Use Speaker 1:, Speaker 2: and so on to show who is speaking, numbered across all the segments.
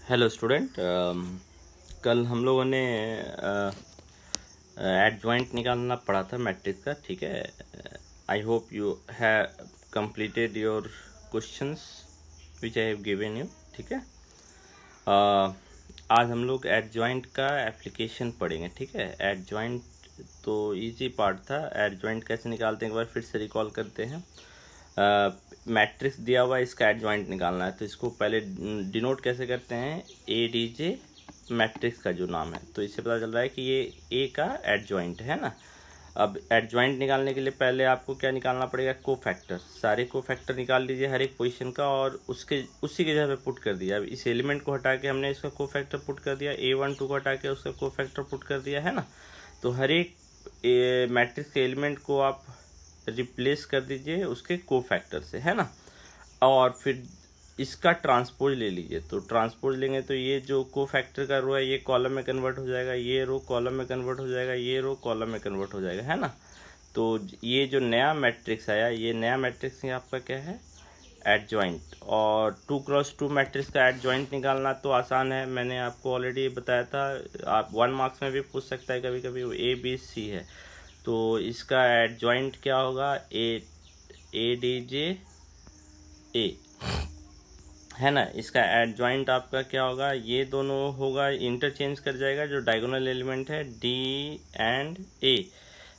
Speaker 1: Hello student. कल हम लोगों ने एडजॉइंट निकालना पड़ा था मैट्रिक्स का, ठीक है। I hope you have completed your questions which I have given you, ठीक है। आज हम लोग एडजॉइंट का एप्लीकेशन पढ़ेंगे, ठीक है। एडजॉइंट तो इजी पार्ट था। एडजॉइंट कैसे निकालते हैं एक बार फिर से रिकॉल करते हैं। मैट्रिक्स दिया हुआ है, इसका एडजॉइंट निकालना है, तो इसको पहले डिनोट कैसे करते हैं, ए डी जे मैट्रिक्स का जो नाम है, तो इससे पता चल रहा है कि ये ए का एडजॉइंट है ना। अब एडजॉइंट निकालने के लिए पहले आपको क्या निकालना पड़ेगा, कोफैक्टर। सारे कोफैक्टर निकाल लीजिए हर एक पोजीशन का और उसके उसी की जगह पे पुट कर दिया। अब इस एलिमेंट को हटा के हमने इसका कोफैक्टर पुट कर दिया, A12 को हटा के उसका कोफैक्टर पुट कर दिया है ना। तो हर एक मैट्रिक्स के एलिमेंट को आप रिप्लेस कर दीजिए उसके कोफैक्टर से, है ना। और फिर इसका ट्रांसपोज ले लीजिए। तो ट्रांसपोज लेंगे तो ये जो कोफैक्टर का रो है ये कॉलम में कन्वर्ट हो जाएगा, ये रो कॉलम में कन्वर्ट हो जाएगा, ये रो कॉलम में कन्वर्ट हो जाएगा, है ना। तो ये जो नया मैट्रिक्स आया, ये नया मैट्रिक्स ही आपका क्या है, एडजॉइंट। और 2x2 मैट्रिक्स का एडजॉइंट निकालना तो आसान है, मैंने आपको ऑलरेडी बताया था। आप 1 मार्क्स में भी पूछ सकता है कभी कभी। ABC है तो इसका एडजॉइंट क्या होगा, ए डी जे ए, है ना। इसका एडजॉइंट आपका क्या होगा, ये दोनों होगा, इंटरचेंज कर जाएगा। जो डायगोनल एलिमेंट है D एंड A,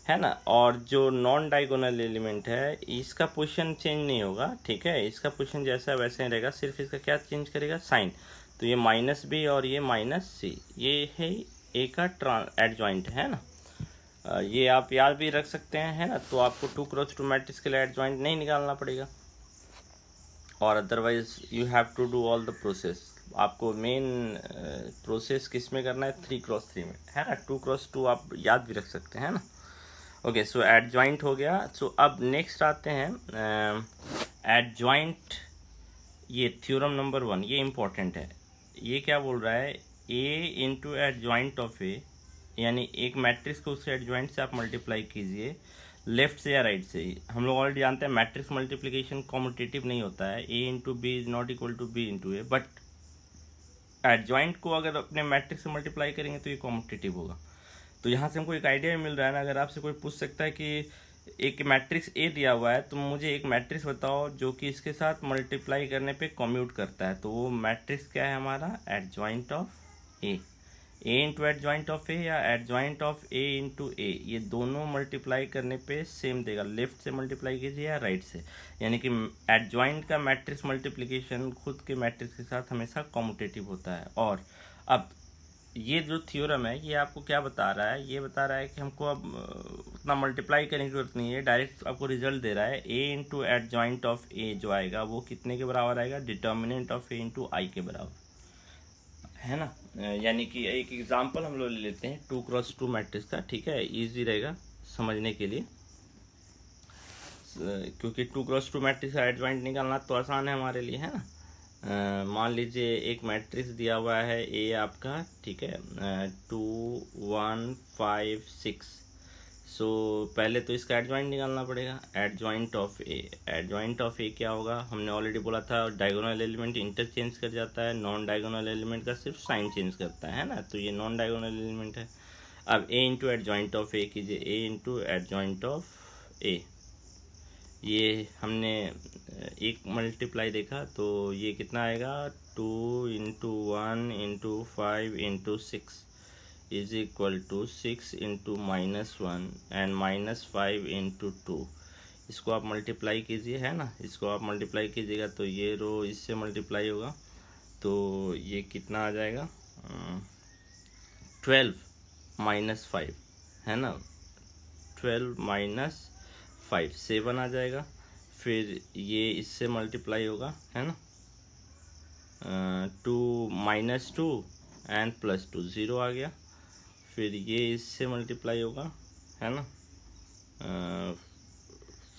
Speaker 1: है ना। और जो नॉन डायगोनल एलिमेंट है इसका पोजीशन चेंज नहीं होगा, ठीक है। इसका पोजीशन जैसा वैसे ही रहेगा, सिर्फ इसका क्या चेंज करेगा, साइन। तो ये -B और ये -C, ये है A का एडजॉइंट, है ना। ये आप याद भी रख सकते हैं, है ना। तो आपको 2x2 मैट्रिक्स के लिए एडजॉइंट नहीं निकालना पड़ेगा, और otherwise you have to do all the process. आपको मेन प्रोसेस किस में करना है, 3x3 में, है ना। 2x2 आप याद भी रख सकते हैं ना। ओके, सो एडजॉइंट हो गया। सो अब नेक्स्ट आते हैं एडजॉइंट। ये थ्योरम नंबर 1, ये इम्पोर्टेंट है। ये क्या बोल रहा है, A into adjoint of A, यानी एक मैट्रिक्स को उसके एडजॉइंट से आप मल्टीप्लाई कीजिए, लेफ्ट से या राइट से। हम लोग ऑलरेडी जानते हैं मैट्रिक्स मल्टीप्लिकेशन कॉम्यूटेटिव नहीं होता है, A into B is not equal to B into A, but adjoint को अगर अपने मैट्रिक्स से मल्टीप्लाई करेंगे तो ये कॉम्यूटेटिव होगा। तो यहाँ से हमको एक आइडिया मिल रहा है ना। अगर आपसे कोई पूछ सकता है कि एक मैट्रिक्स A दिया हुआ है, तो मुझे एक मैट्रिक्स बताओ जो कि इसके साथ मल्टीप्लाई करने पे कम्यूट करता है, तो वो मैट्रिक्स क्या है हमारा, adjoint of A। A into adjoint of A या adjoint of A into A, ये दोनों मल्टीप्लाई करने पे सेम देगा। लेफ्ट से मल्टीप्लाई कीजिए या राइट से, यानी कि एडजॉइंट का मैट्रिक्स मल्टीप्लिकेशन खुद के मैट्रिक्स के साथ हमेशा कॉम्यूटेटिव होता है। और अब ये जो थ्योरम है ये आपको क्या बता रहा है, ये बता रहा है कि हमको अब उतना मल्टीप्लाई करने की जरूरत नहीं है, डायरेक्ट आपको रिजल्ट दे रहा है। A into adjoint of A जो आएगा वो कितने के बराबर आएगा, determinant of A into I के बराबर, है ना। यानी कि एक एग्जांपल हम लोग ले लेते हैं 2x2 मैट्रिक्स का, ठीक है। इजी रहेगा समझने के लिए, क्योंकि 2x2 मैट्रिक्स का एडजॉइंट निकालना तो आसान है हमारे लिए, है ना। मान लीजिए एक मैट्रिक्स दिया हुआ है A आपका, ठीक है, 2 1 5 6। सो पहले तो इसका एडजॉइंट निकालना पड़ेगा, adjoint of A। Adjoint of A क्या होगा, हमने ऑलरेडी बोला था, डायगोनल एलिमेंट इंटरचेंज कर जाता है, नॉन डायगोनल एलिमेंट का सिर्फ साइन चेंज करता है ना। तो ये नॉन डायगोनल एलिमेंट है। अब A into adjoint of A कीजिए, A into adjoint of A। ये हमने एक मल्टीप्लाई देखा तो ये कितना आएगा, 2 into 1 into 5 into 6 is equal to 6 into -1 and -5 into 2। इसको आप मल्टीप्लाई कीजिए, है ना। इसको आप मल्टीप्लाई कीजिएगा तो ये रो इससे मल्टीप्लाई होगा, तो ये कितना आ जाएगा, 12 -5, है ना। 12 -5 7 आ जाएगा। फिर ये इससे मल्टीप्लाई होगा, है ना। 2 -2 एंड +2 0 आ गया। फिर ये इससे मल्टीप्लाई होगा, है ना।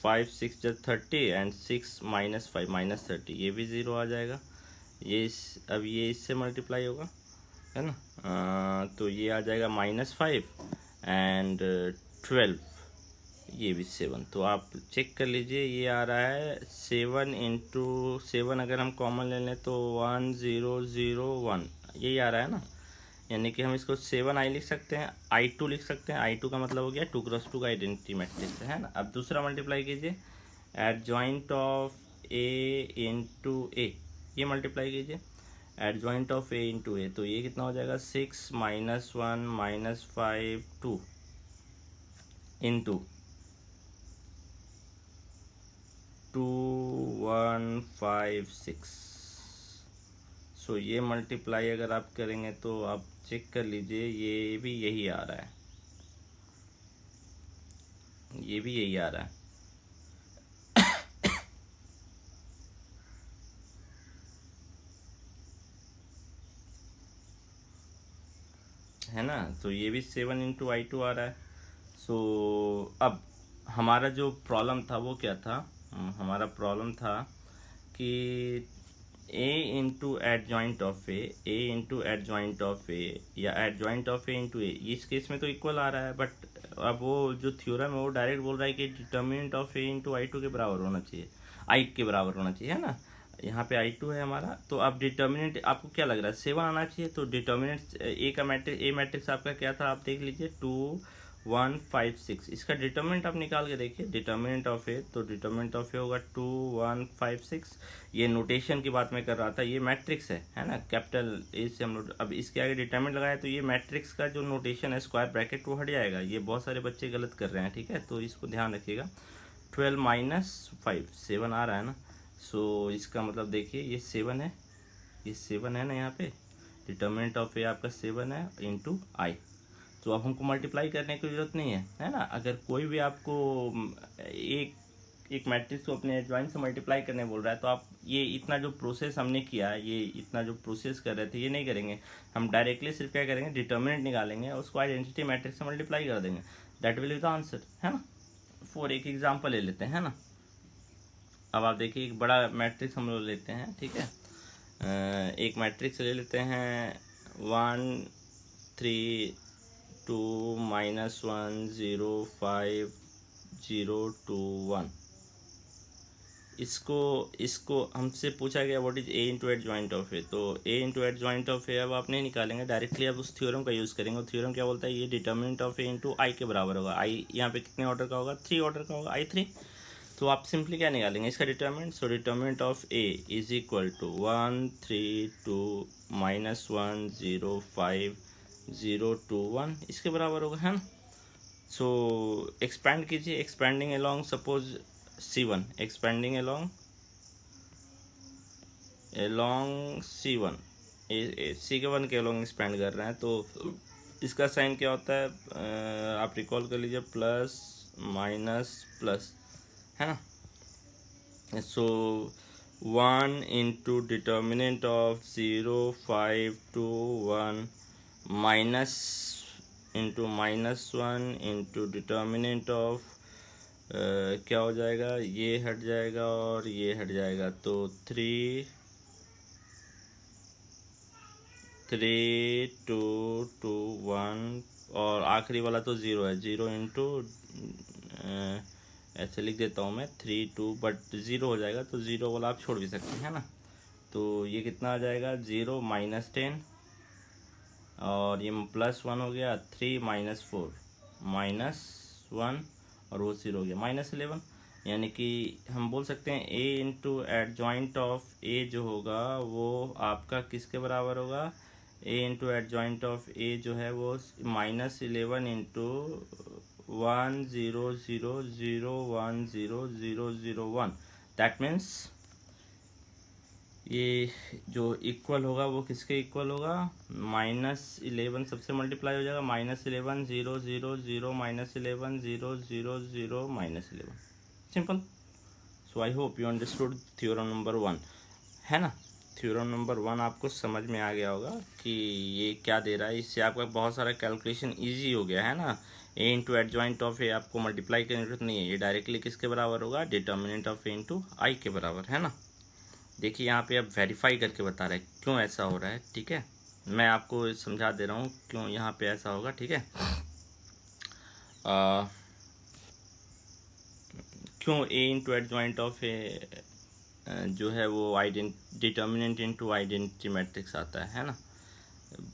Speaker 1: 5 6 30 एंड 6 -5 -30, ये भी 0 आ जाएगा। अब ये इससे मल्टीप्लाई होगा, है ना। तो ये आ जाएगा -5 एंड 12, ये भी 7। तो आप चेक कर लीजिए, ये आ रहा है 7 इंटू 7। अगर हम कॉमन ले लें तो 1 0 0 1, यही आ रहा है ना, यानी कि हम इसको 7i लिख सकते हैं, I2 लिख सकते हैं। I2 का मतलब हो गया 2 क्रॉस 2 का आइडेंटिटी मैट्रिक्स है ना। अब दूसरा मल्टीप्लाई कीजिए, एडजॉइंट ऑफ ए इंटू ए, ये मल्टीप्लाई कीजिए एडजॉइंट ऑफ ए इंटू ए, तो ये कितना हो जाएगा 6 -1 -5 2 इंटू 2 1 5 6। सो ये मल्टीप्लाई अगर आप करेंगे तो आप चेक कर लीजिए, ये भी यही आ रहा है, ये भी यही आ रहा है ना। तो ये भी 7 इंटू I2 आ रहा है। सो अब हमारा जो प्रॉब्लम था वो क्या था, हमारा प्रॉब्लम था कि a into adjoint of A into adjoint of A या adjoint of A into A, इस केस में तो इक्वल आ रहा है, बट अब वो जो थ्योरम है वो डायरेक्ट बोल रहा है कि determinant of A into I2 के बराबर होना चाहिए, आई के बराबर होना चाहिए, है ना। यहाँ पे I2 है हमारा, तो अब डिटर्मिनेंट आपको क्या लग रहा है 7 आना चाहिए। तो डिटर्मिनेंट ए का मैट्रिक्स, ए मैट्रिक्स आपका क्या था आप देख लीजिए 2 1 5 6, इसका डिटर्मिनेंट आप निकाल के देखिए, डिटर्मिनेंट ऑफ ए, तो डिटर्मिनेंट ऑफ ए होगा 2 1 5 6। ये नोटेशन की बात मैं कर रहा था, ये मैट्रिक्स है ना, कैपिटल ए से हम लोग अब इसके आगे डिटर्मिनेंट लगाया तो ये मैट्रिक्स का जो नोटेशन है स्क्वायर ब्रैकेट वो हट जाएगा। ये बहुत सारे बच्चे गलत कर रहे हैं, ठीक है, तो इसको ध्यान रखिएगा। 12 -5 7 आ रहा है ना। सो इसका मतलब देखिए ये 7 है, ये 7 है ना, यहाँ पे डिटर्मिनेंट ऑफ ए आपका 7 है इंटू आई। तो अब हमको मल्टीप्लाई करने की जरूरत नहीं है ना। अगर कोई भी आपको एक मैट्रिक्स को अपने एडजॉइंट से मल्टीप्लाई करने बोल रहा है तो आप ये इतना जो प्रोसेस हमने किया, ये इतना जो प्रोसेस कर रहे थे ये नहीं करेंगे, हम डायरेक्टली सिर्फ क्या करेंगे डिटर्मिनेंट निकालेंगे और उसको आइडेंटिटी मैट्रिक्स से मल्टीप्लाई कर देंगे, that will be the answer, है ना। फॉर एक एग्जाम्पल ले लेते हैं ना। अब आप देखिए एक बड़ा मैट्रिक्स हम लोग लेते हैं, ठीक है, एक मैट्रिक्स ले लेते हैं 1 3 2 -1 0 5 0 2 1। इसको हमसे पूछा गया what is A into adjoint of A, तो A into adjoint of A अब आप नहीं निकालेंगे, डायरेक्टली आप उस थ्योरम का यूज़ करेंगे। थ्योरम क्या बोलता है, ये डिटर्मिनेंट ऑफ ए इंटू आई के बराबर होगा। आई यहाँ पे कितने ऑर्डर का होगा, 3 ऑर्डर का होगा, I3। तो आप सिंपली क्या निकालेंगे इसका determinant, so determinant of A is equal to 1 3 2 -1 0 5 0 2 1, इसके बराबर होगा, है ना। सो एक्सपैंड कीजिए, expanding along suppose C1, expanding along C1, C के 1 के along एक्सपेंड कर रहे हैं, तो इसका साइन क्या होता है, आप रिकॉल कर लीजिए प्लस माइनस प्लस, है ना। सो 1 into determinant of 0 5 2 1 minus into -1 into determinant of क्या हो जाएगा, ये हट जाएगा और ये हट जाएगा, तो 3 3 2 2 1 और आखिरी वाला तो 0 है, 0 इंटू ऐसे लिख देता हूँ मैं 3 2, बट 0 हो जाएगा, तो 0 वाला आप छोड़ भी सकते हैं ना। तो ये कितना आ जाएगा 0 -10 और ये +1 हो गया, 3 -4 -1 और वो 0 हो गया -11, यानी कि हम बोल सकते हैं ए इंटू एडजॉइंट ऑफ ए जो होगा वो आपका किसके बराबर होगा, ए इंटू एडजॉइंट ऑफ ए जो है वो -11 इंटू 1 0 0 0 1 0 0 0 1। दैट मीन्स ये जो इक्वल होगा वो किसके इक्वल होगा, -11 सबसे मल्टीप्लाई हो जाएगा, -11 0 0 0 -11 0 0 0 -11, simple. So I hope you understood theorem number 1, है ना। थ्योरम नंबर 1 आपको समझ में आ गया होगा कि ये क्या दे रहा है, इससे आपका बहुत सारा कैलकुलेशन इजी हो गया, है ना। ए इंटू एडजॉइंट ऑफ ए आपको मल्टीप्लाई करने की जरूरत नहीं है, ये डायरेक्टली किसके बराबर होगा, डिटर्मिनेंट ऑफ ए इंटू आई के बराबर, है ना। देखिए यहाँ पे अब वेरीफाई करके बता रहे हैं क्यों ऐसा हो रहा है, ठीक है, मैं आपको समझा दे रहा हूँ क्यों यहाँ पे ऐसा होगा, ठीक है। क्यों ए इंटू एडजॉइंट ऑफ ए जो है वो डिटर्मिनेंट इंटू आइडेंटिटी मैट्रिक्स आता है ना।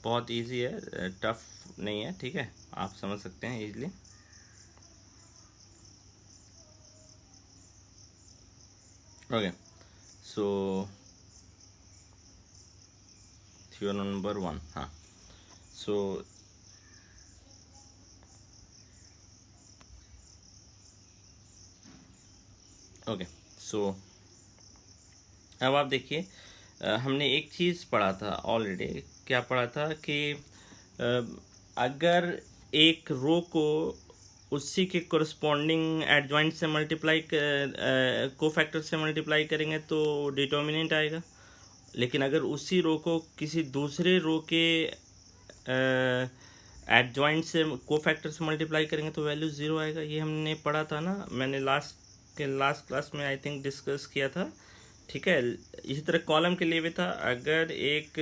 Speaker 1: बहुत इजी है, टफ नहीं है, ठीक है, आप समझ सकते हैं easily. Okay, so theorem number 1, हाँ, सो ओके, सो अब आप देखिए, हमने एक चीज़ पढ़ा था ऑलरेडी। क्या पढ़ा था कि अगर एक रो को उसी के कोरस्पॉन्डिंग एडजॉइंट से मल्टीप्लाई कोफैक्टर से मल्टीप्लाई करेंगे तो डिटर्मिनेंट आएगा, लेकिन अगर उसी रो को किसी दूसरे रो के एडजॉइंट से कोफैक्टर से मल्टीप्लाई करेंगे तो वैल्यू ज़ीरो आएगा। ये हमने पढ़ा था ना, मैंने लास्ट क्लास में आई थिंक डिस्कस किया था, ठीक है। इसी तरह कॉलम के लिए भी था, अगर एक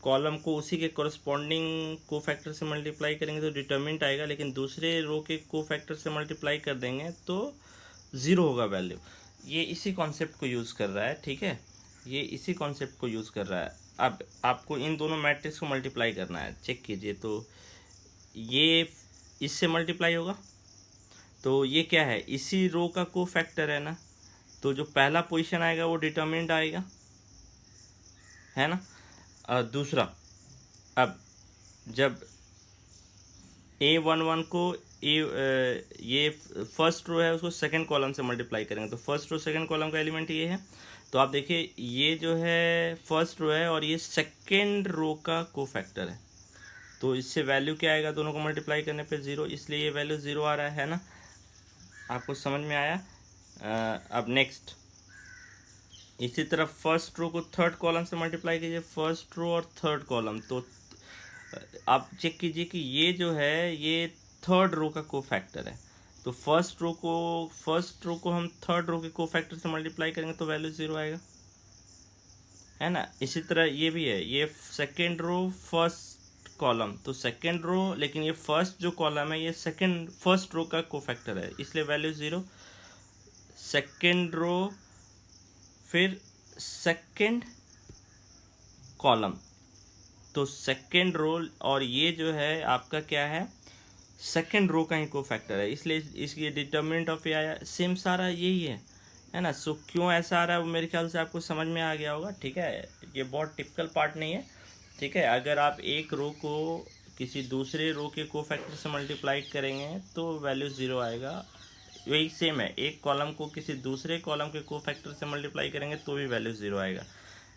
Speaker 1: कॉलम को उसी के कोरस्पॉन्डिंग कोफैक्टर से मल्टीप्लाई करेंगे तो डिटर्मिनेंट आएगा, लेकिन दूसरे रो के कोफैक्टर से मल्टीप्लाई कर देंगे तो ज़ीरो होगा वैल्यू। ये इसी कॉन्सेप्ट को यूज़ कर रहा है, ठीक है, ये इसी कॉन्सेप्ट को यूज़ कर रहा है। अब आपको इन दोनों मैट्रिक्स को मल्टीप्लाई करना है, चेक कीजिए, तो ये इससे मल्टीप्लाई होगा, तो ये क्या है, इसी रो का कोफैक्टर है ना, तो जो पहला पोजीशन आएगा वो डिटर्मिनेंट आएगा, है ना। दूसरा, अब जब A11 को ये फर्स्ट रो है उसको सेकंड कॉलम से मल्टीप्लाई करेंगे तो फर्स्ट रो सेकंड कॉलम का एलिमेंट ये है, तो आप देखिए ये जो है फर्स्ट रो है और ये सेकंड रो का कोफैक्टर है, तो इससे वैल्यू क्या आएगा, दोनों को मल्टीप्लाई करने पे ज़ीरो, इसलिए ये वैल्यू ज़ीरो आ रहा है ना। आपको समझ में आया। अब नेक्स्ट, इसी तरह फर्स्ट रो को थर्ड कॉलम से मल्टीप्लाई कीजिए, फर्स्ट रो और थर्ड कॉलम, तो आप चेक कीजिए कि ये जो है ये थर्ड रो का कोफैक्टर है, तो फर्स्ट रो को हम थर्ड रो के कोफैक्टर से मल्टीप्लाई करेंगे तो वैल्यू ज़ीरो आएगा, है ना। इसी तरह ये भी है, ये सेकेंड रो फर्स्ट कॉलम, तो सेकेंड रो, लेकिन ये फर्स्ट जो कॉलम है ये फर्स्ट रो का कोफैक्टर है, इसलिए वैल्यू ज़ीरो। सेकेंड रो फिर सेकेंड कॉलम, तो सेकेंड रो और ये जो है आपका क्या है, सेकेंड रो का ही कोफैक्टर है, इसलिए इसकी डिटर्मिनेंट ऑफ ए आया, सेम सारा यही है ना। सो क्यों ऐसा आ रहा है वो मेरे ख्याल से आपको समझ में आ गया होगा, ठीक है। ये बहुत टिपिकल पार्ट नहीं है, ठीक है। अगर आप एक रो को किसी दूसरे रो के कोफैक्टर से मल्टीप्लाई करेंगे तो वैल्यू ज़ीरो आएगा, वही सेम है, एक कॉलम को किसी दूसरे कॉलम के कोफैक्टर से मल्टीप्लाई करेंगे तो भी वैल्यू ज़ीरो आएगा,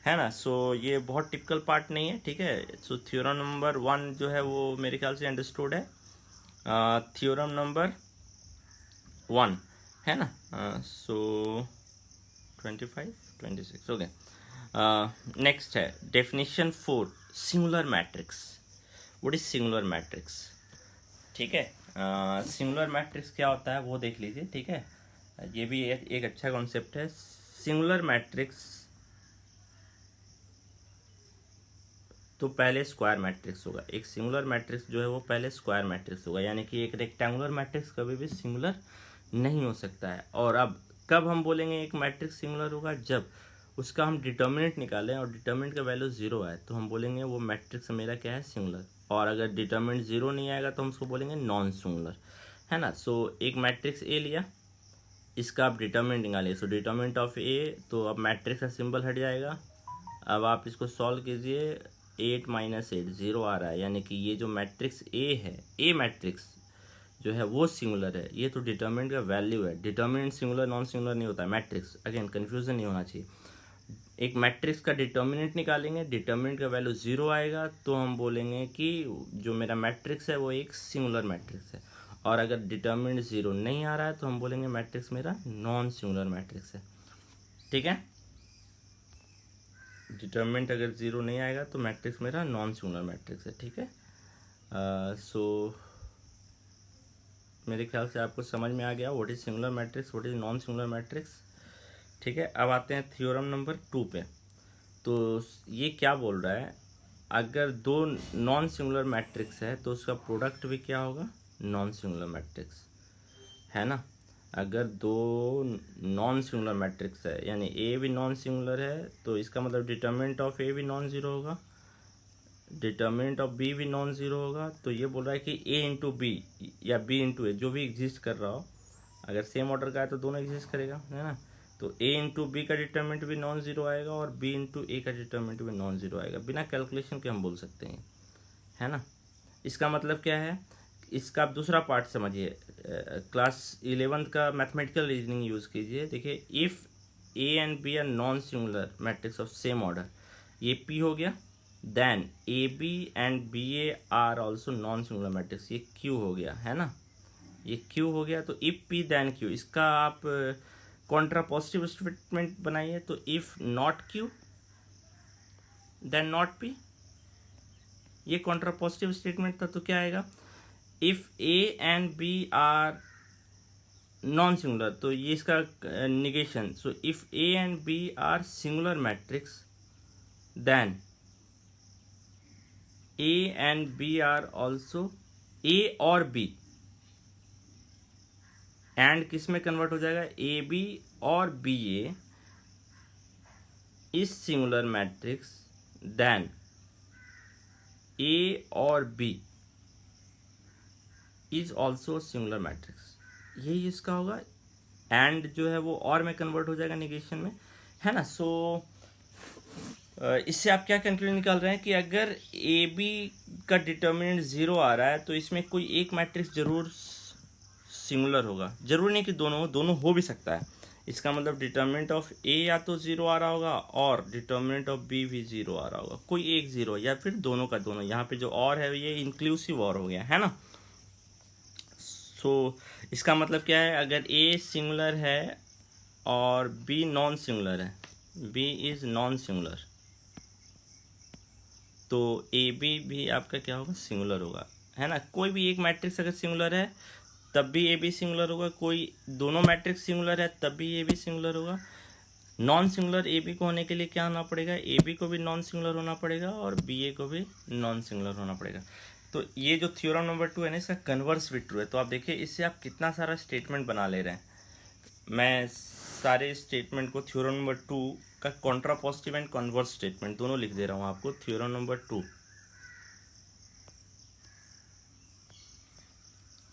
Speaker 1: है ना। सो ये बहुत टिपिकल पार्ट नहीं है, ठीक है। सो थ्योरम नंबर 1 जो है वो मेरे ख्याल से अंडरस्टूड है, थ्योरम नंबर 1, है ना। सो 25 26 ओके। नेक्स्ट है definition 4, singular matrix. What is singular matrix, ठीक है। सिंगुलर मैट्रिक्स क्या होता है वो देख लीजिए, ठीक है। ये भी एक अच्छा कॉन्सेप्ट है। सिंगुलर मैट्रिक्स तो पहले स्क्वायर मैट्रिक्स होगा, एक सिंगुलर मैट्रिक्स जो है वो पहले स्क्वायर मैट्रिक्स होगा, यानी कि एक रेक्टेंगुलर मैट्रिक्स कभी भी सिंगुलर नहीं हो सकता है। और अब कब हम बोलेंगे एक मैट्रिक्स सिंगुलर होगा, जब उसका हम डिटर्मिनेंट निकालें और डिटर्मिनेंट का वैल्यू ज़ीरो आए तो हम बोलेंगे वो मैट्रिक्स मेरा क्या है, सिंगुलर। और अगर डिटर्मिनेंट ज़ीरो नहीं आएगा तो हम उसको बोलेंगे नॉन सिंगुलर, है ना। सो एक मैट्रिक्स ए लिया, इसका आप डिटर्मिनेंट निकालिए, सो डिटर्मिनेंट ऑफ ए, तो अब मैट्रिक्स का सिंबल हट जाएगा। अब आप इसको सॉल्व कीजिए, 8 - 8 ज़ीरो आ रहा है, यानी कि ये जो मैट्रिक्स ए है, ए मैट्रिक्स जो है वो सिंगुलर है। ये तो डिटर्मिनेंट का वैल्यू है, डिटर्मिनेंट सिंगुलर नॉन सिंगुलर नहीं होता है मैट्रिक्स, अगेन कन्फ्यूजन नहीं होना चाहिए। एक मैट्रिक्स का डिटर्मिनेंट निकालेंगे, डिटर्मिनेंट का वैल्यू ज़ीरो आएगा तो हम बोलेंगे कि जो मेरा मैट्रिक्स है वो एक सिंगुलर मैट्रिक्स है। और अगर डिटर्मिनेंट ज़ीरो नहीं आ रहा है तो हम बोलेंगे मैट्रिक्स मेरा नॉन सिंगुलर मैट्रिक्स है, ठीक है। डिटर्मिनेंट अगर ज़ीरो नहीं आएगा तो मैट्रिक्स मेरा नॉन सिंगुलर मैट्रिक्स है, ठीक है। सो मेरे ख्याल से आपको समझ में आ गया what is singular matrix, what is non singular matrix, ठीक है। अब आते हैं थ्योरम नंबर 2 पे। तो ये क्या बोल रहा है, अगर दो नॉन सिंगुलर मैट्रिक्स है तो उसका प्रोडक्ट भी क्या होगा, नॉन सिंगुलर मैट्रिक्स, है ना। अगर दो नॉन सिंगुलर मैट्रिक्स है यानी ए भी नॉन सिंगुलर है तो इसका मतलब डिटर्मिनेंट ऑफ ए भी नॉन ज़ीरो होगा, डिटर्मिनेंट ऑफ बी भी नॉन ज़ीरो होगा। तो ये बोल रहा है कि ए इंटू बी या बी इंटू ए जो भी एग्जिस्ट कर रहा हो, अगर सेम ऑर्डर का है तो दोनों एग्जिस्ट करेगा, है ना। तो ए इंटू बी का डिटर्मिनेंट भी नॉन ज़ीरो आएगा और बी इंटू ए का डिटर्मिनेंट भी नॉन ज़ीरो आएगा, बिना कैलकुलेशन के हम बोल सकते हैं, है ना। इसका मतलब क्या है, इसका आप दूसरा पार्ट समझिए, क्लास 11th का मैथमेटिकल रीजनिंग यूज़ कीजिए। देखिए, if A and B are non singular matrix of same order, ये पी हो गया, then A B and B A are also non singular matrix, ये क्यू हो गया, है ना, ये क्यू हो गया। तो इफ पी देन क्यू, इसका आप कॉन्ट्रा पॉजिटिव स्टेटमेंट बनाइए। तो if not Q then not P, ये कॉन्ट्रा पॉजिटिव स्टेटमेंट था। तो क्या आएगा, if A and B are non singular, तो ये इसका negation. So if A and B are singular matrix then A and B are also, A और B and किस में कन्वर्ट हो जाएगा, ए बी और B A is singular matrix then A और B is also singular matrix, यही इसका होगा। एंड जो है वो और में कन्वर्ट हो जाएगा निगेशन में, है ना। सो इससे आप क्या कंक्लूजन निकाल रहे हैं कि अगर ए बी का डिटर्मिनेंट ज़ीरो आ रहा है तो इसमें कोई एक मैट्रिक्स जरूर सिंगुलर होगा। जरूर नहीं कि दोनों हो भी सकता है। इसका मतलब डिटर्मिनेंट ऑफ ए या तो ज़ीरो आ रहा होगा और डिटर्मिनेंट ऑफ बी भी ज़ीरो आ रहा होगा, कोई एक ज़ीरो या फिर दोनों का दोनों। यहाँ पे जो और है ये इंक्लूसिव और हो गया, है ना। सो इसका मतलब क्या है, अगर ए सिंगुलर है और बी नॉन सिंगुलर है, बी इज नॉन सिंगुलर, तो ए बी भी आपका क्या होगा, सिंगुलर होगा, है ना। कोई भी एक मैट्रिक्स अगर सिंगुलर है तब भी ए बी सिंगुलर होगा, कोई दोनों मैट्रिक्स सिंगुलर है तब भी ए बी सिंगुलर होगा। नॉन सिंगुलर ए बी को होने के लिए क्या होना पड़ेगा, ए बी को भी नॉन सिंगुलर होना पड़ेगा और बी ए को भी नॉन सिंगुलर होना पड़ेगा। तो ये जो थ्योरम नंबर 2 है ना, इसका कन्वर्स भी ट्रू है। तो आप देखिए इससे आप कितना सारा स्टेटमेंट बना ले रहे हैं। मैं सारे स्टेटमेंट को थ्योरम नंबर 2 का Contra positive and converse statement दोनों लिख दे रहा हूँ आपको। Theorem number 2,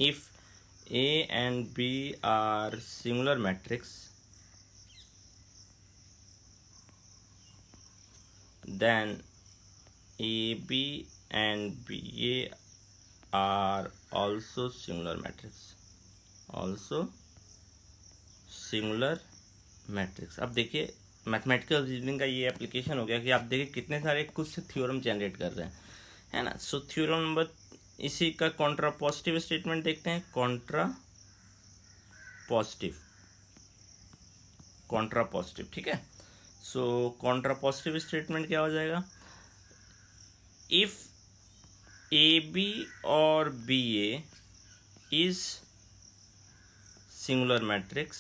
Speaker 1: if A and B are singular matrix, then AB and BA are also singular matrix, also singular matrix। अब देखिए मैथमेटिकल रीजनिंग का ये एप्लीकेशन हो गया कि आप देखिए कितने सारे कुछ थ्योरम जनरेट कर रहे हैं, है ना। सो थ्योरम नंबर, इसी का कॉन्ट्रा पॉजिटिव स्टेटमेंट देखते हैं। कॉन्ट्रा पॉजिटिव, ठीक है। सो कॉन्ट्रा पॉजिटिव स्टेटमेंट क्या हो जाएगा, इफ ए बी और B A is singular matrix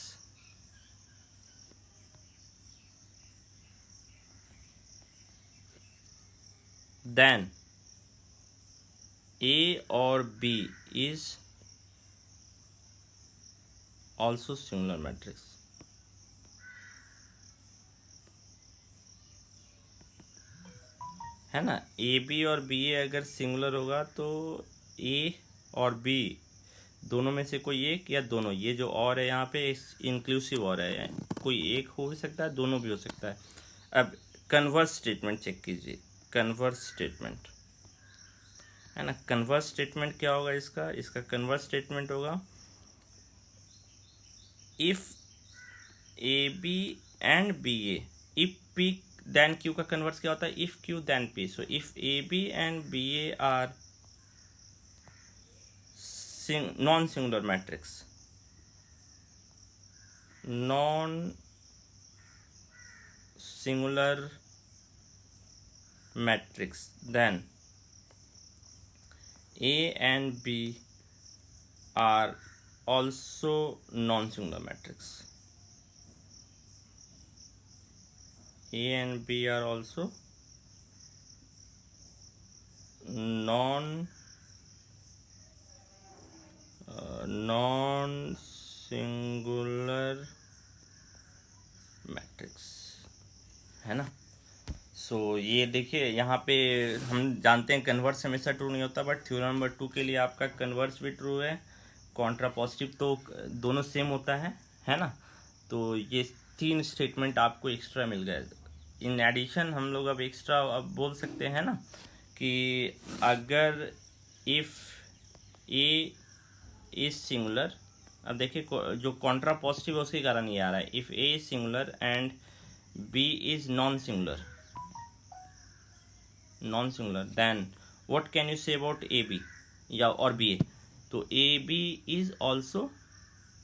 Speaker 1: then A और B is also singular matrix, है ना। ए बी और बी ए अगर सिंगुलर होगा तो ए और बी दोनों में से कोई एक या दोनों, ये जो और है यहाँ पे इंक्लूसिव और है, कोई एक हो भी सकता है, दोनों भी हो सकता है। अब कन्वर्स स्टेटमेंट चेक कीजिए, कन्वर्स स्टेटमेंट, है ना। कन्वर्स स्टेटमेंट क्या होगा इसका कन्वर्स स्टेटमेंट होगा, if A B and B A, if P then Q का कन्वर्स क्या होता है, if Q then P. So if A B and B A are non singular matrix, non singular matrix, then A and B are also non-singular matrix. A and B are also non-singular matrix, है ना। सो ये ये देखिए यहाँ पे हम जानते हैं कन्वर्स हमेशा ट्रू नहीं होता, बट थ्योरम नंबर 2 के लिए आपका कन्वर्स भी ट्रू है, कॉन्ट्रा पॉजिटिव तो दोनों सेम होता है ना। तो ये 3 स्टेटमेंट आपको एक्स्ट्रा मिल गए। इन एडिशन हम लोग अब एक्स्ट्रा अब बोल सकते हैं ना कि अगर इफ़ ए इज सिंगुलर, अब देखिए जो कॉन्ट्रा पॉजिटिव है उसके कारण ये आ रहा है, if A is singular and B is non singular then what can you say about A B या और बी ए। तो A B is also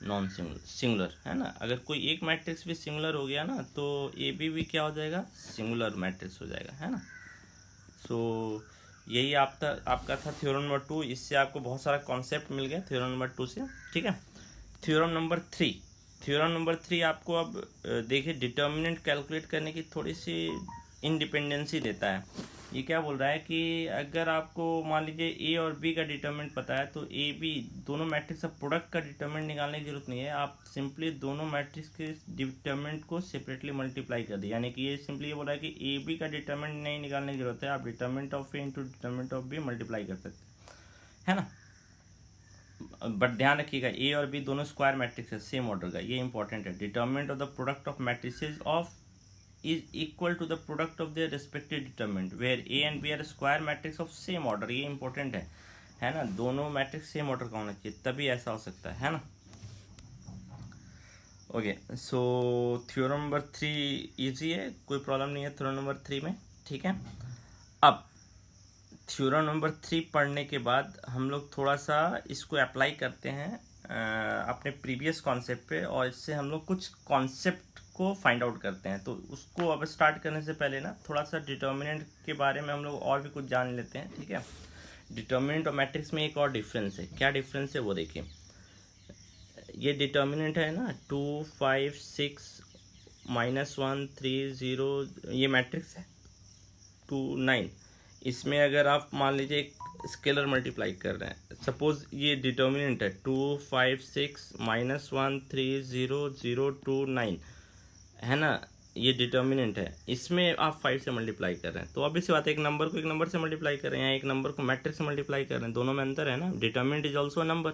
Speaker 1: non singular है ना। अगर कोई एक मैट्रिक्स भी सिंगुलर हो गया ना तो ए बी भी क्या हो जाएगा, सिंगुलर मैट्रिक्स हो जाएगा, है ना। सो यही आपका था थ्योरम नंबर 2। इससे आपको बहुत सारा कॉन्सेप्ट मिल गया थ्योरम नंबर 2 से, ठीक है। थ्योरम नंबर 3 आपको अब देखिए डिटर्मिनेंट कैलकुलेट करने की थोड़ी सी इंडिपेंडेंसी देता है। ये क्या बोल रहा है कि अगर आपको मान लीजिए ए और बी का डिटर्मिनेंट पता है तो ए बी दोनों मैट्रिक्स का प्रोडक्ट का डिटर्मिनेंट निकालने की जरूरत नहीं है, आप सिंपली दोनों मैट्रिक्स के डिटर्मिनेंट को सेपरेटली मल्टीप्लाई कर दिए। यानी कि ये सिंपली ये बोल रहा है कि ए बी का डिटर्मिनेंट नहीं निकालने की जरूरत है, आप determinant of A into determinant of B multiply कर सकते हैं ना। बट ध्यान रखिएगा ए और बी दोनों स्क्वायर मैट्रिक्स है सेम ऑर्डर का, ये इंपॉर्टेंट है। Determinant of the product of matrices of is equal to the product of their respective determinant where A and B are square matrix of same order, ये important है ना। दोनों matrix same order का होना चाहिए तभी ऐसा हो सकता है ना। Okay, so theorem number 3 easy है, कोई प्रॉब्लम नहीं है थ्योरम नंबर 3 में, ठीक है। अब थ्योरम नंबर 3 पढ़ने के बाद हम लोग थोड़ा सा इसको अप्लाई करते हैं अपने प्रीवियस कॉन्सेप्ट पे, और इससे हम लोग कुछ कॉन्सेप्ट को फाइंड आउट करते हैं। तो उसको अब स्टार्ट करने से पहले ना थोड़ा सा डिटर्मिनेंट के बारे में हम लोग और भी कुछ जान लेते हैं, ठीक है। डिटर्मिनेंट और मैट्रिक्स में एक और डिफरेंस है, क्या डिफरेंस है वो देखिए। ये डिटर्मिनेंट है ना 2 5 6 -1 3 0, ये मैट्रिक्स है 2 9। इसमें अगर आप मान लीजिए एक स्केलर मल्टीप्लाई कर रहे हैं, सपोज ये डिटर्मिनेंट है 2 5 6 -1 3 0 0 2 9 है ना, ये डिटर्मिनेंट है। इसमें आप 5 से मल्टीप्लाई कर रहे हैं तो ऑब्वियस बात है एक नंबर को एक नंबर से मल्टीप्लाई कर रहे हैं, एक नंबर को मैट्रिक्स से मल्टीप्लाई कर रहे हैं, दोनों में अंतर है ना। Determinant is also a number.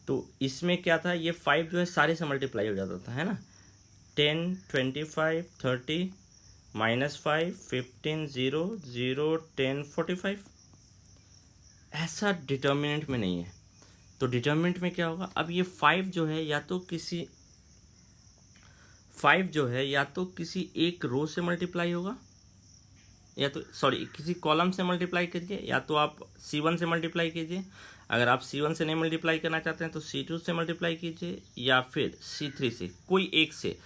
Speaker 1: तो इसमें क्या था, ये 5 जो है सारे से मल्टीप्लाई हो जाता था, है ना। 10 25 30 -5 15 0 0 10 45, ऐसा डिटर्मिनेंट में नहीं है। तो डिटर्मिनेंट में क्या होगा, अब ये 5 जो है या तो किसी एक रो से मल्टीप्लाई होगा, या तो किसी कॉलम से मल्टीप्लाई कीजिए, या तो आप C1 से मल्टीप्लाई कीजिए। अगर आप C1 से नहीं मल्टीप्लाई करना चाहते हैं तो C2 से मल्टीप्लाई कीजिए, या फिर C3 से, कोई एक से,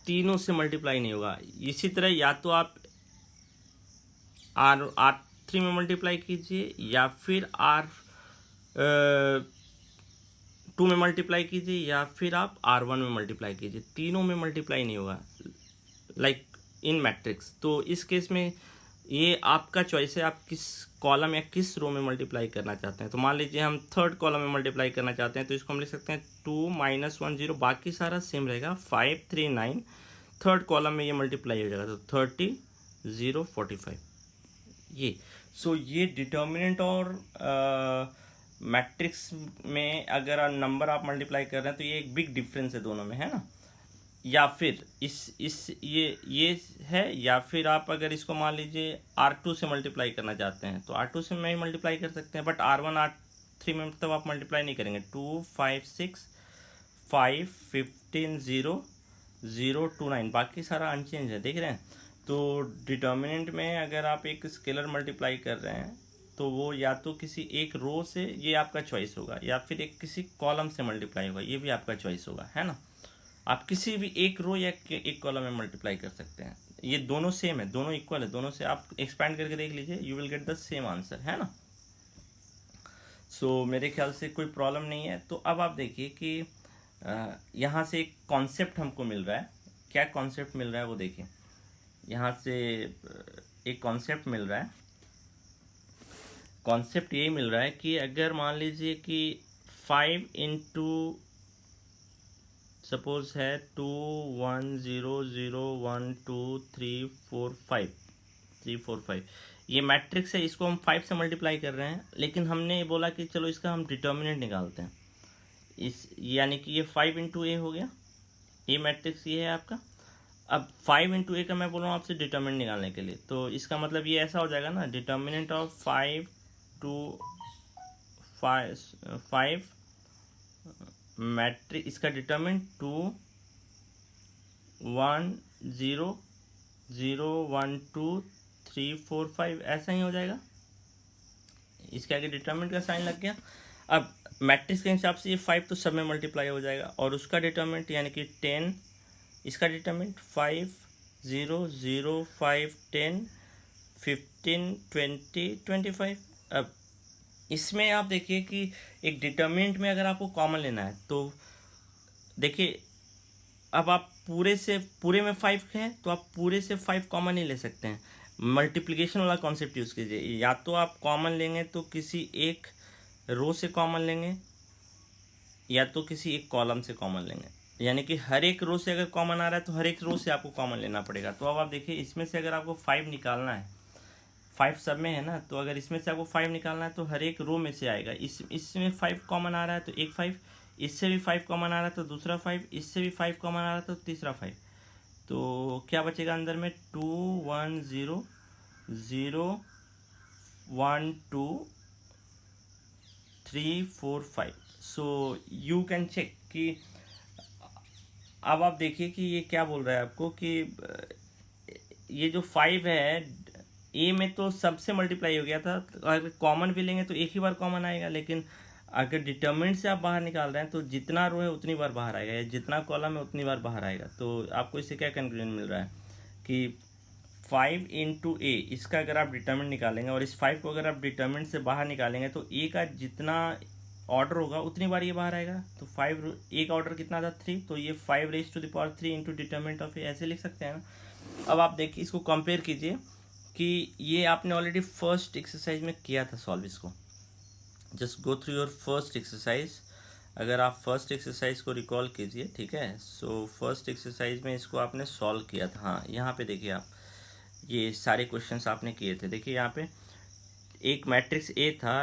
Speaker 1: तीनों से मल्टीप्लाई नहीं होगा। इसी तरह या तो आप R3 में मल्टीप्लाई कीजिए या फिर R2 में मल्टीप्लाई कीजिए या फिर आप R1 में मल्टीप्लाई कीजिए, तीनों में मल्टीप्लाई नहीं होगा लाइक इन मैट्रिक्स। तो इस केस में ये आपका चॉइस है, आप किस कॉलम या किस रो में मल्टीप्लाई करना चाहते हैं। तो मान लीजिए हम थर्ड कॉलम में मल्टीप्लाई करना चाहते हैं तो इसको हम लिख सकते हैं 2 -1 0, बाकी सारा सेम रहेगा 5 3 9, थर्ड कॉलम में ये मल्टीप्लाई हो जाएगा तो 30 0 45 ये। सो ये डिटर्मिनेंट और मैट्रिक्स में अगर नंबर आप मल्टीप्लाई कर रहे हैं तो ये एक बिग डिफरेंस है दोनों में, है ना। या फिर ये है, या फिर आप अगर इसको मान लीजिए R2 से मल्टीप्लाई करना चाहते हैं तो R2 से में मल्टीप्लाई कर सकते हैं, बट R1 R3 में तब आप मल्टीप्लाई नहीं करेंगे। 2 5 6 5 15 0 0 2 9, बाकी सारा अनचेंज है, देख रहे हैं। तो डिटर्मिनेंट में अगर आप एक स्केलर मल्टीप्लाई कर रहे हैं तो वो या तो किसी एक रो से, ये आपका चॉइस होगा, या फिर किसी कॉलम से मल्टीप्लाई होगा, ये भी आपका चॉइस होगा, है ना। आप किसी भी एक रो या एक कॉलम में मल्टीप्लाई कर सकते हैं, ये दोनों सेम है, दोनों इक्वल है, दोनों से आप एक्सपैंड करके देख लीजिए, you will get the same answer, है ना। सो मेरे ख्याल से कोई प्रॉब्लम नहीं है। तो अब आप देखिए कि यहाँ से एक कॉन्सेप्ट हमको मिल रहा है, क्या कॉन्सेप्ट मिल रहा है वो देखिए। यहाँ से एक कॉन्सेप्ट मिल रहा है, कॉन्सेप्ट यही मिल रहा है कि अगर मान लीजिए कि 5 इंटू सपोज है 2 1 0 0 1 2 3 4 5, 3 4 5, ये मैट्रिक्स है, इसको हम 5 से मल्टीप्लाई कर रहे हैं, लेकिन हमने बोला कि चलो इसका हम डिटर्मिनेंट निकालते हैं। इस यानी कि ये 5 इंटू ए हो गया, ये मैट्रिक्स ये है आपका। अब 5 इंटू ए का मैं बोल रहा हूँ आपसे डिटर्मिनेंट निकालने के लिए, तो इसका मतलब ये ऐसा हो जाएगा ना, डिटर्मिनेंट ऑफ 5 टू 5 मैट्रिक्स, इसका डिटर्मिनेंट 2 1 0 0 1 2 3 4 5 ऐसा ही हो जाएगा। इसके आगे डिटर्मिनेंट का साइन लग गया। अब मैट्रिक्स के हिसाब से ये 5 तो सब में मल्टीप्लाई हो जाएगा, और उसका डिटर्मिनेंट यानी कि 10, इसका डिटर्मिनेंट 5 0 0 5 10 15 20 25। अब इसमें आप देखिए कि एक डिटर्मिनेंट में अगर आपको कॉमन लेना है तो देखिए, अब आप पूरे में 5 है तो आप पूरे से 5 कॉमन नहीं ले सकते हैं। मल्टीप्लिकेशन वाला कॉन्सेप्ट यूज़ कीजिए, या तो आप कॉमन लेंगे तो किसी एक रो से कॉमन लेंगे, या तो किसी एक कॉलम से कॉमन लेंगे। यानी कि हर एक रो से अगर कॉमन आ रहा है तो हर एक रो से आपको कॉमन लेना पड़ेगा। तो अब आप देखिए, इसमें से अगर आपको 5 निकालना है, 5 सब में है ना, तो अगर इसमें से आपको 5 निकालना है तो हर एक रो में से आएगा। इसमें 5 कॉमन आ रहा है तो एक 5, इससे भी 5 कॉमन आ रहा है तो दूसरा 5, इससे भी 5 कॉमन आ रहा है तो तीसरा 5। तो क्या बचेगा अंदर में, 2 1 0 0 1 2 3 4 5। सो यू कैन चेक कि अब आप देखिए कि ये क्या बोल रहा है आपको कि ये जो 5 है, ए में तो सबसे मल्टीप्लाई हो गया था, तो अगर कॉमन भी लेंगे तो एक ही बार कॉमन आएगा, लेकिन अगर डिटर्मिनेंट से आप बाहर निकाल रहे हैं तो जितना रो है उतनी बार बाहर आएगा, या जितना कॉलम है उतनी बार बाहर आएगा। तो आपको इससे क्या कंक्लूजन मिल रहा है कि 5 इंटू ए, इसका अगर आप डिटर्मिनेंट निकालेंगे और इस 5 को अगर आप डिटर्मिनेंट से बाहर निकालेंगे तो ए का जितना ऑर्डर होगा उतनी बार ये बाहर आएगा। तो 5, ए का ऑर्डर कितना था 3, तो ये 5 raise to the power 3 into determinant of A, ऐसे लिख सकते हैं ना। अब आप देखिए, इसको कंपेयर कीजिए कि ये आपने ऑलरेडी फर्स्ट एक्सरसाइज में किया था सॉल्व इसको। Just go through your first exercise. अगर आप फर्स्ट एक्सरसाइज को रिकॉल कीजिए, ठीक है। सो फर्स्ट एक्सरसाइज में इसको आपने सॉल्व किया था। हाँ, यहाँ पे देखिए आप, ये सारे क्वेश्चंस आपने किए थे। देखिए यहाँ पे एक मैट्रिक्स ए था,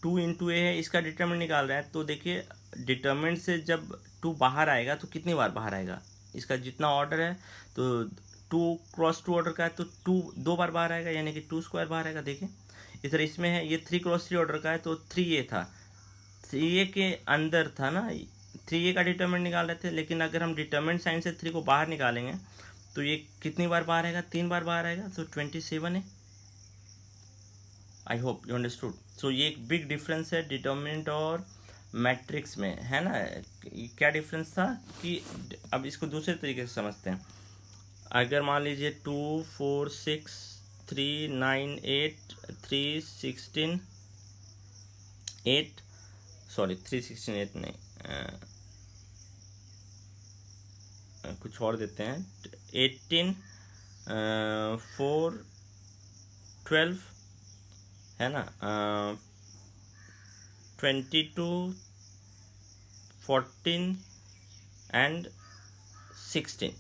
Speaker 1: 2 इंटू ए है, इसका डिटर्मिनेंट निकाल रहा है। तो देखिए, डिटर्मिनेंट से जब 2 बाहर आएगा तो कितनी बार बाहर आएगा, इसका जितना ऑर्डर है तो 2 क्रॉस 2 ऑर्डर का है तो 2 बार बाहर आएगा, यानी कि 2 स्क्वायर बाहर आएगा। देखिए इधर इसमें है, ये 3 क्रॉस 3 ऑर्डर का है तो 3a था, 3a के अंदर था ना, 3a का डिटर्मिनेंट निकाल रहे थे। लेकिन अगर हम डिटर्मिनेंट साइन से 3 को बाहर निकालेंगे तो ये कितनी बार बाहर आएगा, 3 बार बाहर आएगा, तो 27 है। I hope you understood. So ये एक बिग डिफरेंस है डिटर्मिनेंट और मैट्रिक्स में, है ना। क्या डिफरेंस था कि अब इसको दूसरे तरीके से समझते हैं। अगर मान लीजिए 2 4 6 3 9 8 3 16 8, सॉरी 3 16 8 नहीं, कुछ और देते हैं, 18 4 12 है ना, 22 14 एंड 16,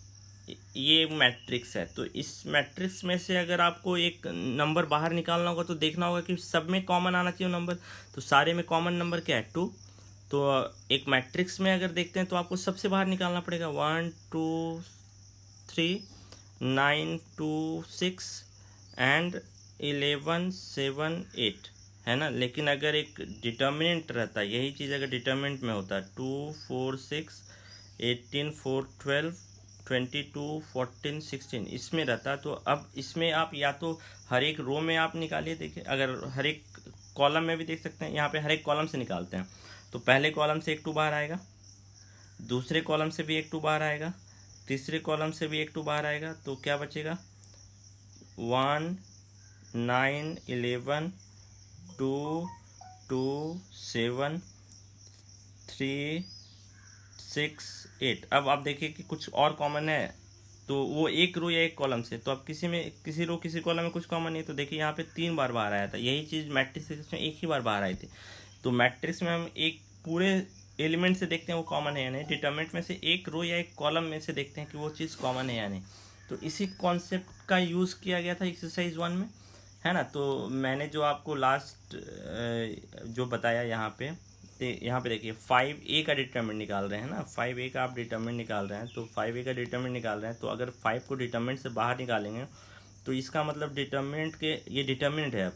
Speaker 1: ये मैट्रिक्स है। तो इस मैट्रिक्स में से अगर आपको एक नंबर बाहर निकालना होगा तो देखना होगा कि सब में कॉमन आना चाहिए नंबर। तो सारे में कॉमन नंबर क्या है, 2। तो एक मैट्रिक्स में अगर देखते हैं तो आपको सबसे बाहर निकालना पड़ेगा 1 2 3 9 2 6 एंड 11 7 8, है ना। लेकिन अगर एक डिटर्मिनेंट रहता, यही चीज़ अगर डिटर्मिनेंट में होता 2 4 6 18 4 12 22 14 16 इसमें रहता, तो अब इसमें आप या तो हर एक रो में आप निकालिए। देखिए, अगर हर एक कॉलम में भी देख सकते हैं, यहाँ पे हर एक कॉलम से निकालते हैं तो पहले कॉलम से एक 2 बाहर आएगा, दूसरे कॉलम से भी एक 2 बाहर आएगा, तीसरे कॉलम से भी एक 2 बाहर आएगा। तो क्या बचेगा, 1 9 11 2 2 7 3 6 8। अब आप देखिए कि कुछ और कॉमन है तो वो एक रो या एक कॉलम से, तो अब किसी रो किसी कॉलम में कुछ कॉमन नहीं, तो देखिए यहाँ पे 3 बार बाहर आया था। यही चीज़ मैट्रिक्स में एक ही बार बाहर आई थी। तो मैट्रिक्स में हम एक पूरे एलिमेंट से देखते हैं वो कॉमन है या नहीं, डिटर्मिनेंट में से एक रो या एक कॉलम में से देखते हैं कि वो चीज़ कॉमन है या नहीं। तो इसी कॉन्सेप्ट का यूज़ किया गया था एक्सरसाइज 1 में, है ना। तो मैंने जो आपको लास्ट जो बताया यहाँ पे, यहाँ पे देखिए 5a का डिटरमिनेंट निकाल रहे हैं ना, 5a का आप डिटरमिनेंट निकाल रहे हैं, तो 5a का डिटरमिनेंट निकाल रहे हैं, तो अगर 5 को डिटरमिनेंट से बाहर निकालेंगे तो इसका मतलब डिटरमिनेंट के ये डिटरमिनेंट है,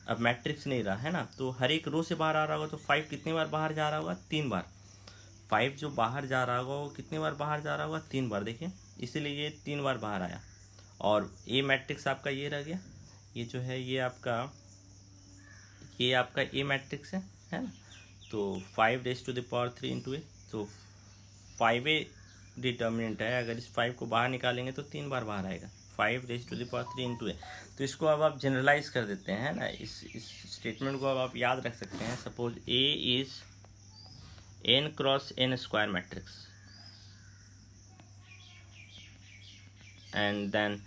Speaker 1: अब मैट्रिक्स नहीं रहा, है ना। तो हर एक रो से बाहर आ रहा होगा, तो 5 कितनी बार बाहर जा रहा होगा, 3 बार। 5 जो बाहर जा रहा होगा वो कितनी बार बाहर जा रहा होगा, 3 बार, देखिए इसीलिए ये 3 बार बाहर आया। और ए मैट्रिक्स आपका ये रह गया, ये जो है ये आपका ए मैट्रिक्स है ना। तो 5⁻³ इंटू ए, तो 5a डिटर्मिनेंट है, अगर इस 5 को बाहर निकालेंगे तो 3 बार बाहर आएगा, 5⁻³ इंटू ए। तो इसको अब आप जनरलाइज कर देते हैं ना, इस स्टेटमेंट को अब आप याद रख सकते हैं। Suppose A is n cross n square matrix, and then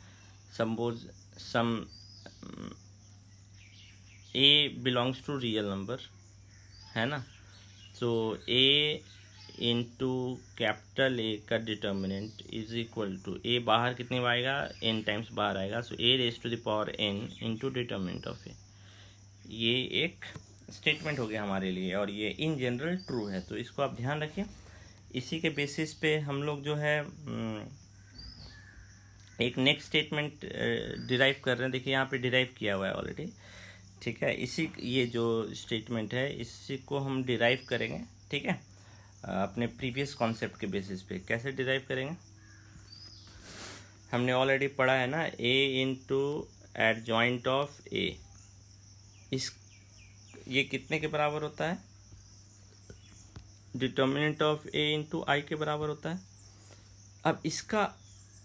Speaker 1: suppose some a belongs to real number, है ना। तो a इंटू कैपिटल ए का determinant is equal to, A बाहर कितनी बार आएगा, n टाइम्स बाहर आएगा, so a⁻n into determinant of A. ये एक स्टेटमेंट हो गया हमारे लिए, और ये इन जनरल ट्रू है, तो इसको आप ध्यान रखिए। इसी के बेसिस पे हम लोग जो है एक नेक्स्ट स्टेटमेंट डिराइव कर रहे हैं। देखिए यहाँ पे डिराइव किया हुआ है ऑलरेडी, ठीक है। इसी ये जो स्टेटमेंट है इसी को हम डिराइव करेंगे, ठीक है, अपने प्रीवियस कॉन्सेप्ट के बेसिस पे। कैसे डिराइव करेंगे, हमने ऑलरेडी पढ़ा है ना, a into adjoint of a, इस ये कितने के बराबर होता है, determinant of a into i के बराबर होता है। अब इसका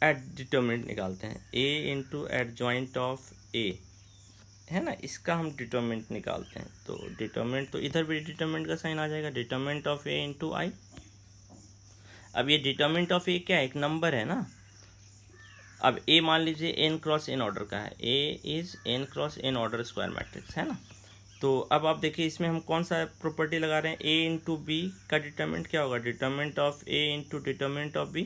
Speaker 1: डिटर्मिनेंट निकालते हैं, a into adjoint of a, है ना, इसका हम डिटरमिनेंट निकालते हैं। तो डिटरमिनेंट, तो इधर भी डिटरमिनेंट का साइन आ जाएगा, डिटरमिनेंट ऑफ a इंटू आई। अब ये डिटरमिनेंट ऑफ a क्या है, एक नंबर है ना। अब a मान लीजिए n क्रॉस n ऑर्डर का है, a is n cross n order square matrix, है ना। तो अब आप देखिए इसमें हम कौन सा प्रॉपर्टी लगा रहे हैं, a इंटू बी का डिटरमिनेंट क्या होगा, determinant of a into determinant of b।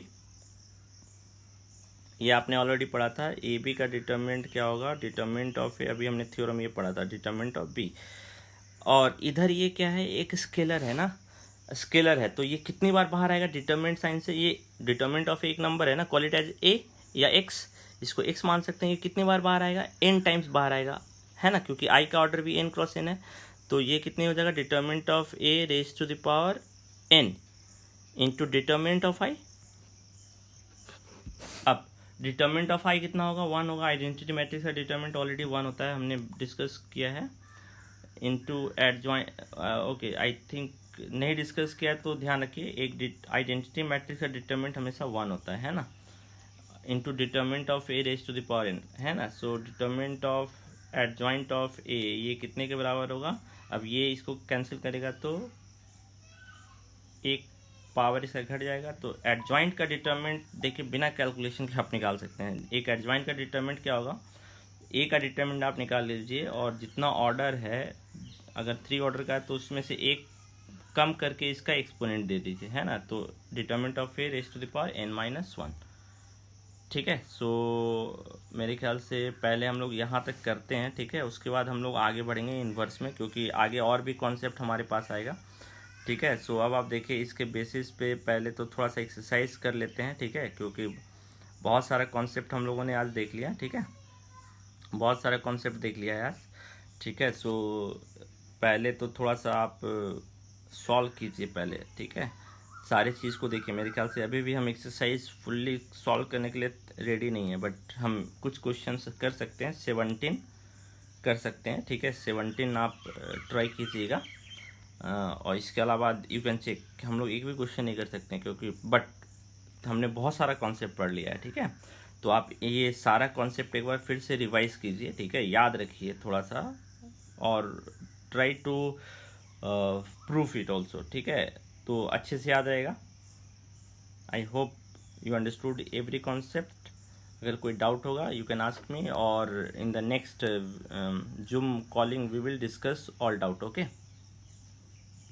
Speaker 1: ये आपने ऑलरेडी पढ़ा था, ए बी का डिटरमिनेंट क्या होगा, डिटरमिनेंट ऑफ ए, अभी हमने थ्योरम ये पढ़ा था, डिटरमिनेंट ऑफ बी। और इधर ये क्या है, एक स्केलर है ना, स्केलर है, तो ये कितनी बार बाहर आएगा डिटरमिनेंट साइन से। ये डिटरमिनेंट ऑफ एक नंबर है ना, कॉल इट एज ए या एक्स, इसको एक्स मान सकते हैं। ये कितनी बार बाहर आएगा, n टाइम्स बाहर आएगा, है ना, क्योंकि आई का ऑर्डर भी n क्रॉस n है। तो ये कितनी हो जाएगा, determinant of a⁻n into determinant of I. अब डिटरमिनेंट ऑफ आई कितना होगा, 1 होगा। आइडेंटिटी मैट्रिक्स का डिटरमिनेंट ऑलरेडी 1 होता है, हमने डिस्कस किया है। Into adjoint, okay, I think नहीं डिस्कस किया तो ध्यान रखिए, एक आइडेंटिटी मैट्रिक्स का डिटरमिनेंट हमेशा 1 होता है ना, इंटू डिटरमिनेंट ऑफ a⁻n, है ना। So determinant of adjoint of a ये कितने के बराबर होगा, अब ये इसको कैंसिल करेगा तो एक पावर इसका घट जाएगा। तो एडजॉइंट का डिटरमिनेंट देखिए बिना कैलकुलेशन के आप निकाल सकते हैं। एक एडजॉइंट का डिटरमिनेंट क्या होगा, ए का डिटरमिनेंट आप निकाल लीजिए, और जितना ऑर्डर है, अगर 3 ऑर्डर का है तो उसमें से एक कम करके इसका एक्सपोनेंट दे दीजिए, है ना। तो डिटरमिनेंट ऑफ a⁻n-1, ठीक है। सो मेरे ख्याल से पहले हम लोग यहाँ तक करते हैं, ठीक है, उसके बाद हम लोग आगे बढ़ेंगे इन्वर्स में, क्योंकि आगे और भी कॉन्सेप्ट हमारे पास आएगा, ठीक है। सो अब आप देखिए इसके बेसिस पे पहले तो थोड़ा सा एक्सरसाइज कर लेते हैं, ठीक है, क्योंकि बहुत सारा कॉन्सेप्ट हम लोगों ने आज देख लिया, ठीक है, बहुत सारा कॉन्सेप्ट देख लिया है आज, ठीक है। सो पहले तो थोड़ा सा आप सॉल्व कीजिए पहले, ठीक है, सारी चीज़ को देखिए। मेरे ख्याल से अभी भी हम एक्सरसाइज फुल्ली सॉल्व करने के लिए रेडी नहीं है, बट हम कुछ क्वेश्चंस कर सकते हैं, 17 कर सकते हैं, ठीक है, 17 आप ट्राई कीजिएगा। और इसके अलावा यू कैन चेक, हम लोग एक भी क्वेश्चन नहीं कर सकते हैं, क्योंकि बट हमने बहुत सारा कॉन्सेप्ट पढ़ लिया है, ठीक है। तो आप ये सारा कॉन्सेप्ट एक बार फिर से रिवाइज कीजिए, ठीक है, याद रखिए थोड़ा सा, और try to proof it also, ठीक है, तो अच्छे से याद रहेगा। I hope you understood every concept. अगर कोई डाउट होगा यू कैन आस्क मी, और in the next Zoom calling we will discuss all doubt, okay.